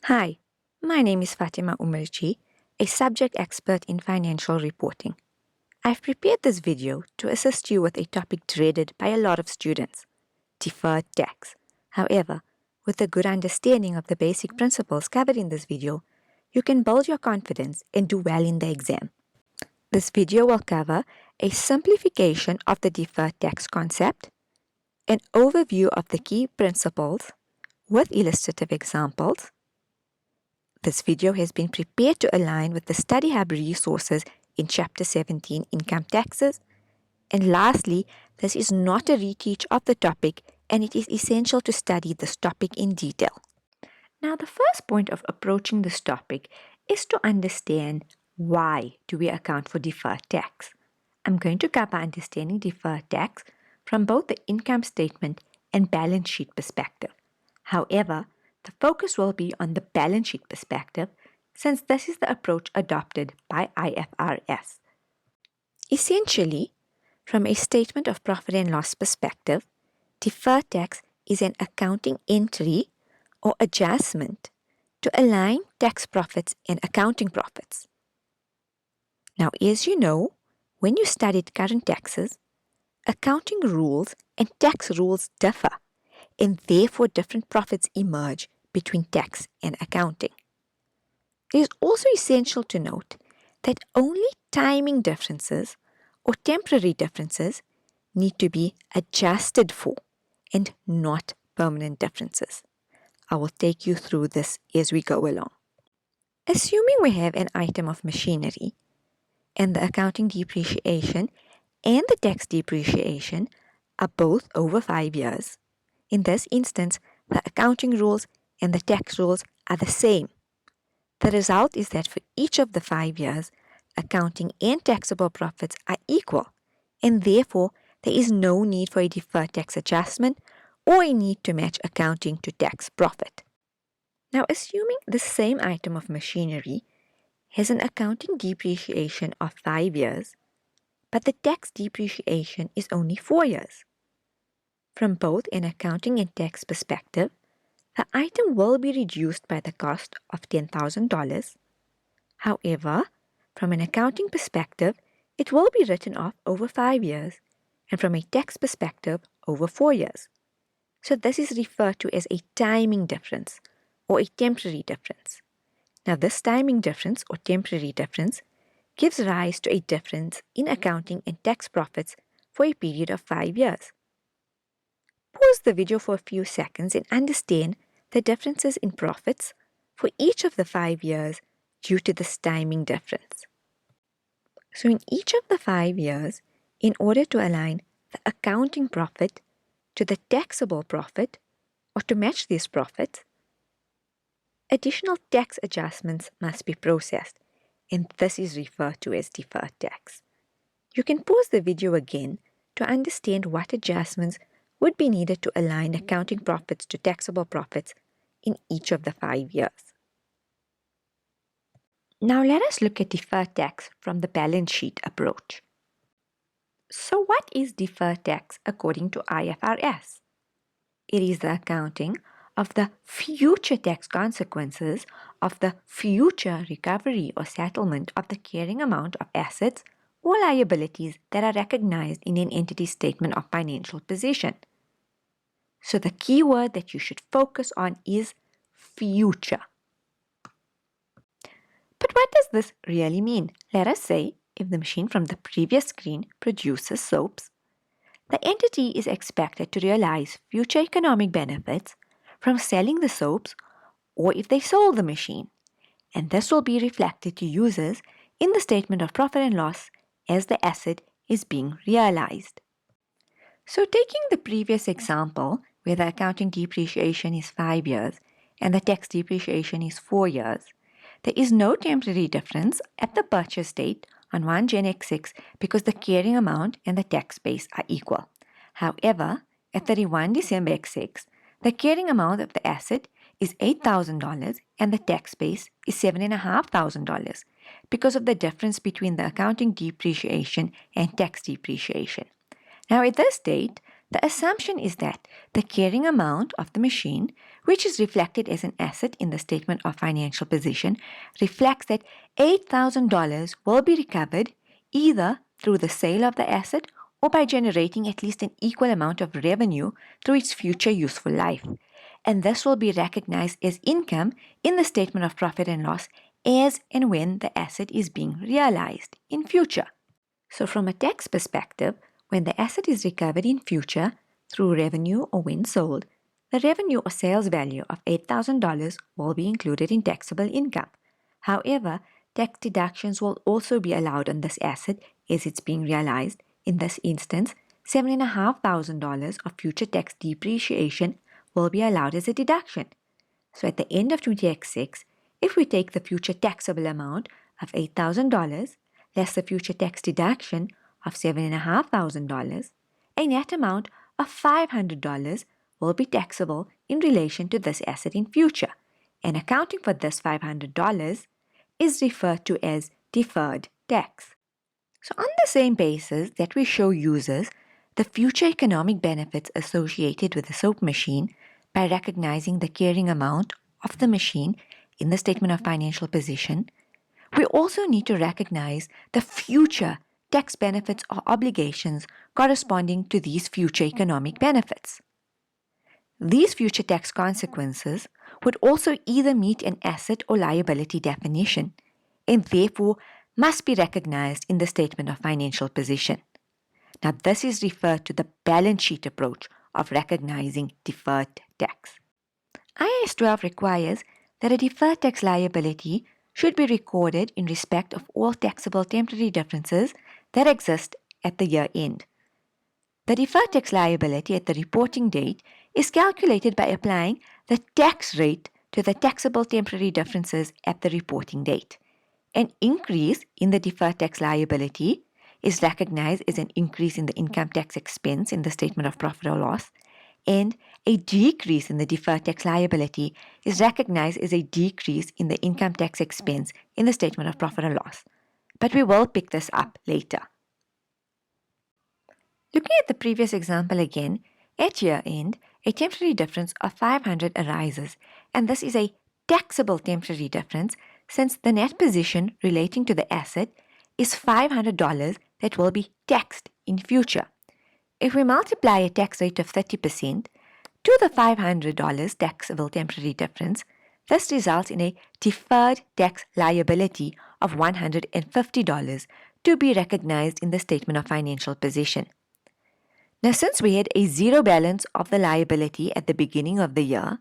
Hi, my name is Fatima Umarji, a subject expert in financial reporting. I've prepared this video to assist you with a topic dreaded by a lot of students, deferred tax. However, with a good understanding of the basic principles covered in this video, you can build your confidence and do well in the exam. This video will cover a simplification of the deferred tax concept, an overview of the key principles with illustrative examples. This video has been prepared to align with the Study Hub resources in Chapter 17, Income Taxes. And lastly, this is not a reteach of the topic, and it is essential to study this topic in detail. Now, the first point of approaching this topic is to understand why do we account for deferred tax. I'm going to cover understanding deferred tax from both the income statement and balance sheet perspective. However, the focus will be on the balance sheet perspective, since this is the approach adopted by IFRS. Essentially, from a statement of profit and loss perspective, deferred tax is an accounting entry or adjustment to align tax profits and accounting profits. Now, as you know, when you studied current taxes, accounting rules and tax rules differ, and therefore different profits emerge between tax and accounting. It is also essential to note that only timing differences or temporary differences need to be adjusted for and not permanent differences. I will take you through this as we go along. Assuming we have an item of machinery and the accounting depreciation and the tax depreciation are both over 5 years, in this instance, the accounting rules and the tax rules are the same. The result is that for each of the 5 years, accounting and taxable profits are equal, and therefore there is no need for a deferred tax adjustment or a need to match accounting to tax profit. Now, assuming the same item of machinery has an accounting depreciation of 5 years, but the tax depreciation is only 4 years. From both an accounting and tax perspective, the item will be reduced by the cost of $10,000. However, from an accounting perspective, it will be written off over 5 years, and from a tax perspective, over 4 years. So this is referred to as a timing difference or a temporary difference. Now, this timing difference or temporary difference gives rise to a difference in accounting and tax profits for a period of 5 years. Pause the video for a few seconds and understand the differences in profits for each of the 5 years due to this timing difference. So in each of the 5 years, in order to align the accounting profit to the taxable profit or to match these profits, additional tax adjustments must be processed, and this is referred to as deferred tax. You can pause the video again to understand what adjustments would be needed to align accounting profits to taxable profits in each of the 5 years. Now let us look at deferred tax from the balance sheet approach. So what is deferred tax according to IFRS? It is the accounting of the future tax consequences of the future recovery or settlement of the carrying amount of assets or liabilities that are recognized in an entity's statement of financial position. So the key word that you should focus on is future. But what does this really mean? Let us say if the machine from the previous screen produces soaps, the entity is expected to realize future economic benefits from selling the soaps or if they sold the machine, and this will be reflected to users in the statement of profit and loss as the asset is being realized. So taking the previous example, where the accounting depreciation is 5 years and the tax depreciation is 4 years, there is no temporary difference at the purchase date on 1 Jan X6 because the carrying amount and the tax base are equal. However, at 31 December X6, the carrying amount of the asset is $8,000 and the tax base is $7,500 because of the difference between the accounting depreciation and tax depreciation. Now, at this date, The assumption is that the carrying amount of the machine, which is reflected as an asset in the statement of financial position, reflects that $8,000 will be recovered either through the sale of the asset or by generating at least an equal amount of revenue through its future useful life. And this will be recognized as income in the statement of profit and loss as and when the asset is being realized in future. So from a tax perspective, when the asset is recovered in future through revenue or when sold, the revenue or sales value of $8,000 will be included in taxable income. However, tax deductions will also be allowed on this asset as it's being realized. In this instance, $7,500 of future tax depreciation will be allowed as a deduction. So at the end of 20x6, if we take the future taxable amount of $8,000 less the future tax deduction of $7,500, a net amount of $500 will be taxable in relation to this asset in future, and accounting for this $500 is referred to as deferred tax. So on the same basis that we show users the future economic benefits associated with the soap machine by recognizing the carrying amount of the machine in the statement of financial position, we also need to recognize the future tax benefits or obligations corresponding to these future economic benefits. These future tax consequences would also either meet an asset or liability definition and therefore must be recognized in the statement of financial position. Now, this is referred to the balance sheet approach of recognizing deferred tax. IAS 12 requires that a deferred tax liability should be recorded in respect of all taxable temporary differences that exist at the year end. The deferred tax liability at the reporting date is calculated by applying the tax rate to the taxable temporary differences at the reporting date. An increase in the deferred tax liability is recognized as an increase in the income tax expense in the statement of profit or loss, and a decrease in the deferred tax liability is recognized as a decrease in the income tax expense in the statement of profit or loss. But we will pick this up later. Looking at the previous example again, at year end, a temporary difference of $500 arises, and this is a taxable temporary difference since the net position relating to the asset is $500 that will be taxed in future. If we multiply a tax rate of 30% to the $500 taxable temporary difference, this results in a deferred tax liability of $150 to be recognized in the statement of financial position. Now, since we had a zero balance of the liability at the beginning of the year,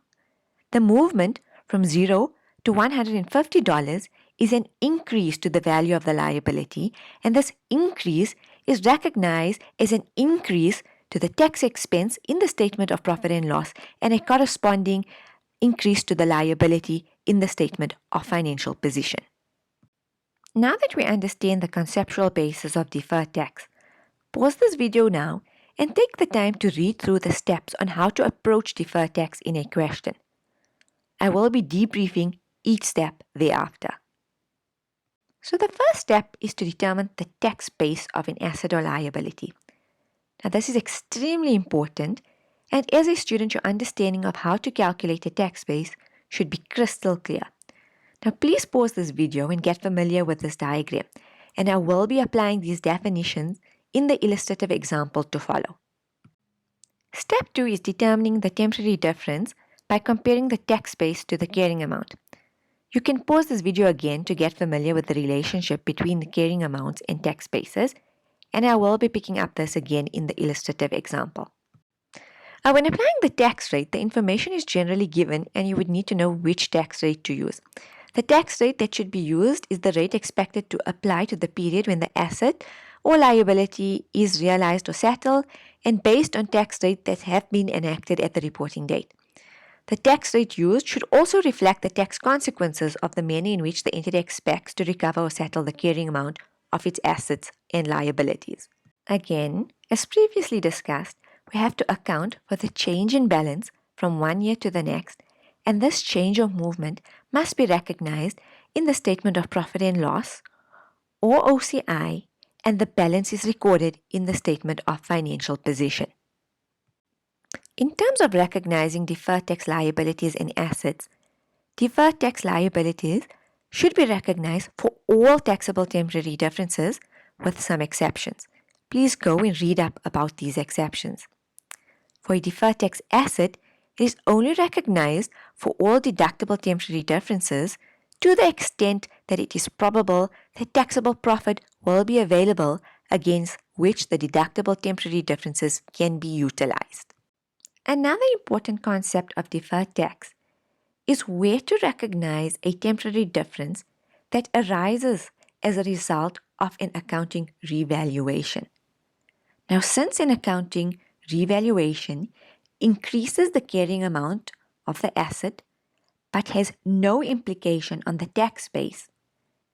the movement from $0 to $150 is an increase to the value of the liability, and this increase is recognized as an increase to the tax expense in the statement of profit and loss and a corresponding increase to the liability in the statement of financial position. Now that we understand the conceptual basis of deferred tax, pause this video now and take the time to read through the steps on how to approach deferred tax in a question. I will be debriefing each step thereafter. So the first step is to determine the tax base of an asset or liability. Now this is extremely important, and as a student your understanding of how to calculate a tax base should be crystal clear. Now please pause this video and get familiar with this diagram, and I will be applying these definitions in the illustrative example to follow. Step 2 is determining the temporary difference by comparing the tax base to the carrying amount. You can pause this video again to get familiar with the relationship between the carrying amounts and tax bases, and I will be picking up this again in the illustrative example. When applying the tax rate, the information is generally given and you would need to know which tax rate to use. The tax rate that should be used is the rate expected to apply to the period when the asset or liability is realized or settled, and based on tax rates that have been enacted at the reporting date. The tax rate used should also reflect the tax consequences of the manner in which the entity expects to recover or settle the carrying amount of its assets and liabilities. Again, as previously discussed, we have to account for the change in balance from one year to the next, and this change or movement must be recognized in the statement of profit and loss, or OCI, and the balance is recorded in the statement of financial position. In terms of recognizing deferred tax liabilities and assets, deferred tax liabilities should be recognized for all taxable temporary differences with some exceptions. Please go and read up about these exceptions. For a deferred tax asset, it is only recognized for all deductible temporary differences to the extent that it is probable that taxable profit will be available against which the deductible temporary differences can be utilized. Another important concept of deferred tax is where to recognize a temporary difference that arises as a result of an accounting revaluation. Now, since an accounting revaluation increases the carrying amount of the asset but has no implication on the tax base,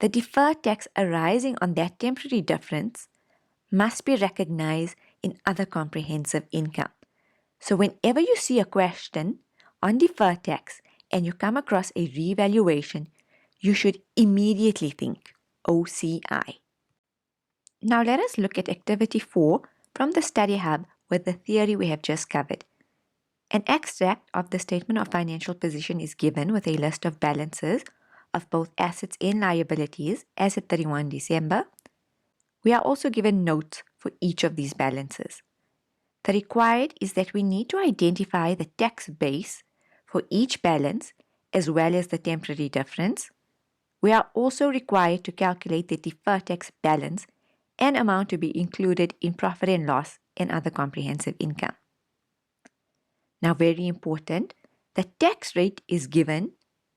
the deferred tax arising on that temporary difference must be recognized in other comprehensive income. So whenever you see a question on deferred tax and you come across a revaluation, you should immediately think OCI. Now let us look at Activity 4 from the Study Hub with the theory we have just covered. An extract of the Statement of Financial Position is given with a list of balances of both assets and liabilities as at 31 December. We are also given notes for each of these balances. The required is that we need to identify the tax base for each balance as well as the temporary difference. We are also required to calculate the deferred tax balance and amount to be included in profit and loss and other comprehensive income. Now, very important, the tax rate is given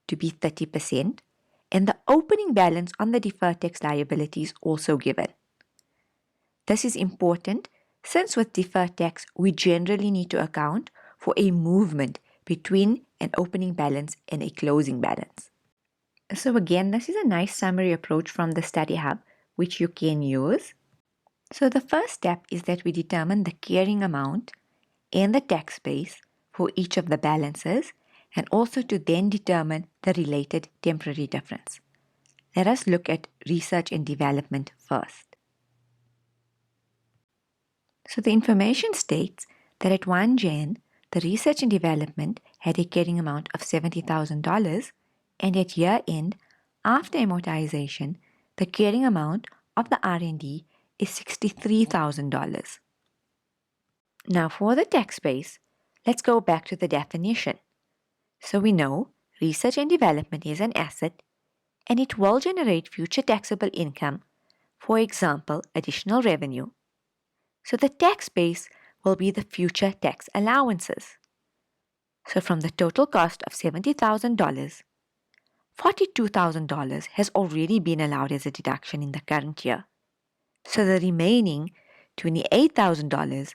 to be 30% and the opening balance on the deferred tax liability is also given. This is important since with deferred tax, we generally need to account for a movement between an opening balance and a closing balance. So again, this is a nice summary approach from the Study Hub, which you can use. So the first step is that we determine the carrying amount and the tax base for each of the balances, and also to then determine the related temporary difference. Let us look at research and development first. So the information states that at 1 Jan, the research and development had a carrying amount of $70,000, and at year end, after amortization, the carrying amount of the R&D is $63,000. Now for the tax base, let's go back to the definition. So we know research and development is an asset and it will generate future taxable income, for example, additional revenue. So the tax base will be the future tax allowances. So from the total cost of $70,000, $42,000 has already been allowed as a deduction in the current year. So the remaining $28,000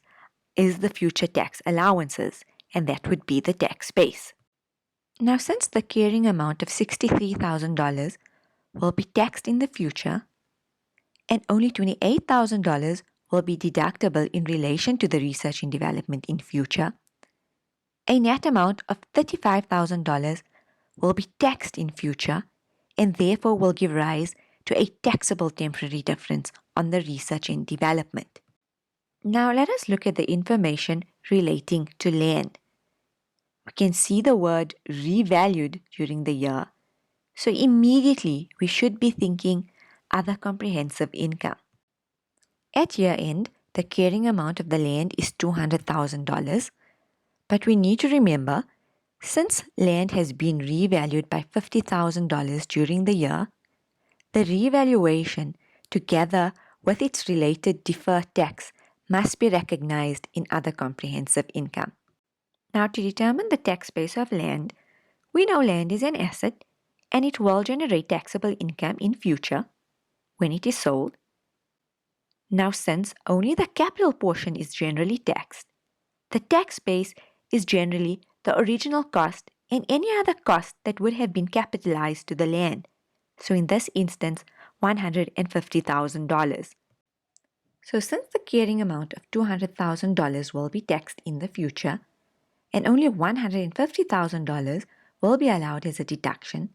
is the future tax allowances, and that would be the tax base. Now, since the carrying amount of $63,000 will be taxed in the future, and only $28,000 will be deductible in relation to the research and development in future, a net amount of $35,000 will be taxed in future and therefore will give rise to a taxable temporary difference on the research and development. Now let us look at the information relating to land. We can see the word revalued during the year, so immediately we should be thinking other comprehensive income. At year end, the carrying amount of the land is $200,000, but we need to remember, since land has been revalued by $50,000 during the year, the revaluation, together with its related deferred tax, must be recognized in other comprehensive income. Now, to determine the tax base of land, we know land is an asset and it will generate taxable income in future when it is sold. Now, since only the capital portion is generally taxed, the tax base is generally the original cost and any other cost that would have been capitalized to the land. So in this instance, $150,000. So since the carrying amount of $200,000 will be taxed in the future, and only $150,000 will be allowed as a deduction,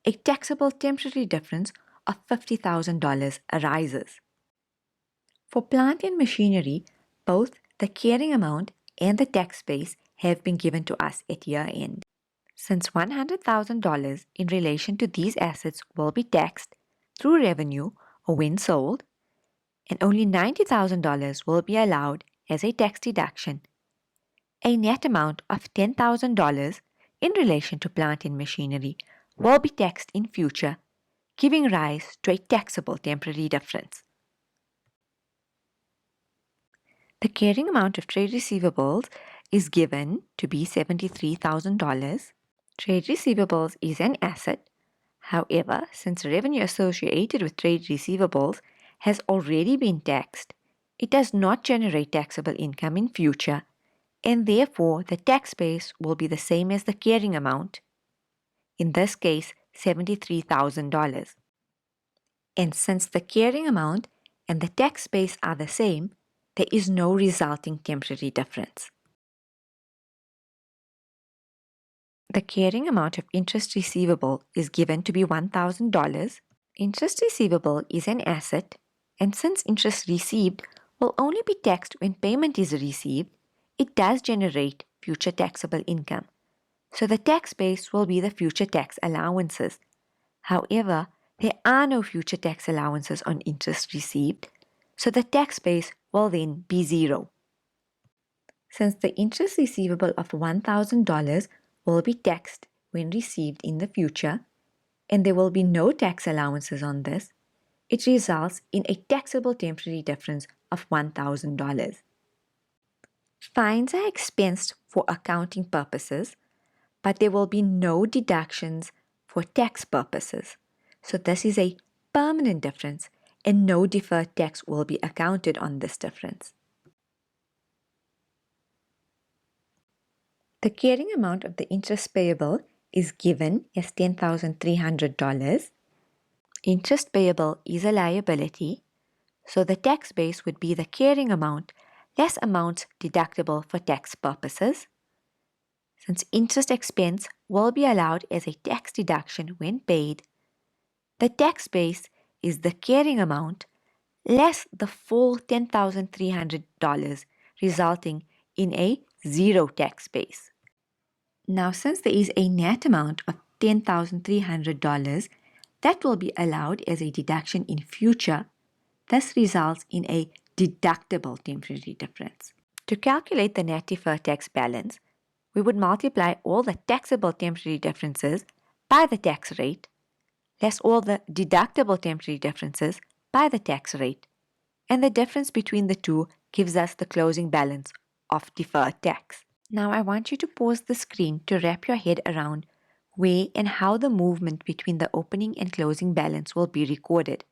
a taxable temporary difference of $50,000 arises. For plant and machinery, both the carrying amount and the tax base have been given to us at year end. Since $100,000 in relation to these assets will be taxed through revenue or when sold, and only $90,000 will be allowed as a tax deduction, a net amount of $10,000 in relation to plant and machinery will be taxed in future, giving rise to a taxable temporary difference. The carrying amount of trade receivables is given to be $73,000. Trade receivables is an asset. However, since revenue associated with trade receivables has already been taxed, it does not generate taxable income in future, and therefore the tax base will be the same as the carrying amount, in this case $73,000. And since the carrying amount and the tax base are the same, there is no resulting temporary difference. The carrying amount of interest receivable is given to be $1,000. Interest receivable is an asset, and since interest received will only be taxed when payment is received, it does generate future taxable income. So the tax base will be the future tax allowances. However, there are no future tax allowances on interest received, so the tax base will then be zero. Since the interest receivable of $1,000 will be taxed when received in the future, and there will be no tax allowances on this, it results in a taxable temporary difference of $1,000. Fines are expensed for accounting purposes, but there will be no deductions for tax purposes. So this is a permanent difference, and no deferred tax will be accounted on this difference. The carrying amount of the interest payable is given as $10,300. Interest payable is a liability, so the tax base would be the carrying amount less amounts deductible for tax purposes. Since interest expense will be allowed as a tax deduction when paid, the tax base is the carrying amount less the full $10,300, resulting in a zero tax base. Now, since there is a net amount of $10,300 that will be allowed as a deduction in future, this results in a deductible temporary difference. To calculate the net deferred tax balance, we would multiply all the taxable temporary differences by the tax rate, less all the deductible temporary differences by the tax rate, and the difference between the two gives us the closing balance of deferred tax. Now I want you to pause the screen to wrap your head around where and how the movement between the opening and closing balance will be recorded.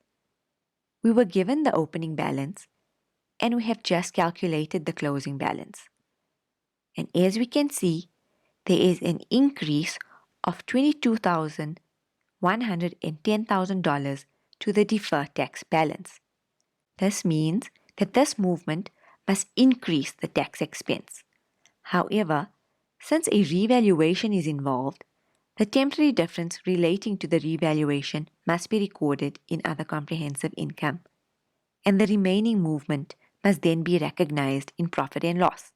We were given the opening balance, and we have just calculated the closing balance. And as we can see, there is an increase of $22,110,000 to the deferred tax balance. This means that this movement must increase the tax expense. However, since a revaluation is involved, the temporary difference relating to the revaluation must be recorded in other comprehensive income, and the remaining movement must then be recognized in profit and loss.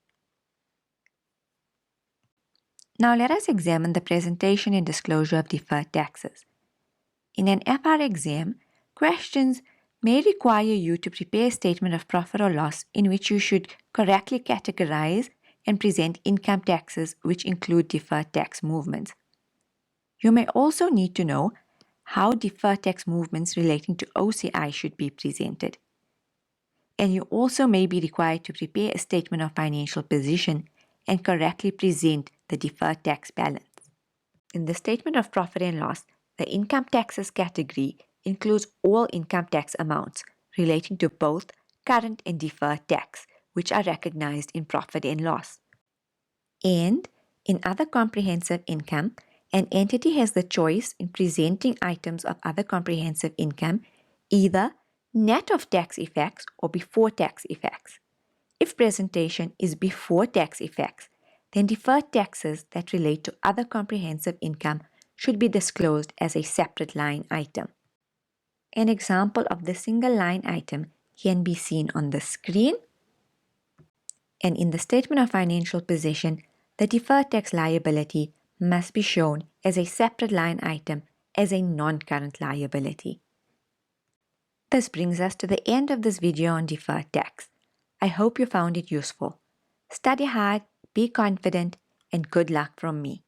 Now let us examine the presentation and disclosure of deferred taxes. In an FR exam, questions may require you to prepare a statement of profit or loss in which you should correctly categorize and present income taxes which include deferred tax movements. You may also need to know how deferred tax movements relating to OCI should be presented. And you also may be required to prepare a statement of financial position and correctly present the deferred tax balance. In the statement of profit and loss, the income taxes category includes all income tax amounts relating to both current and deferred tax, which are recognized in profit and loss. And in other comprehensive income, an entity has the choice in presenting items of other comprehensive income either net of tax effects or before tax effects. If presentation is before tax effects, then deferred taxes that relate to other comprehensive income should be disclosed as a separate line item. An example of the single line item can be seen on the screen. And in the statement of financial position, the deferred tax liability must be shown as a separate line item as a non-current liability. This brings us to the end of this video on deferred tax. I hope you found it useful. Study hard, be confident, and good luck from me.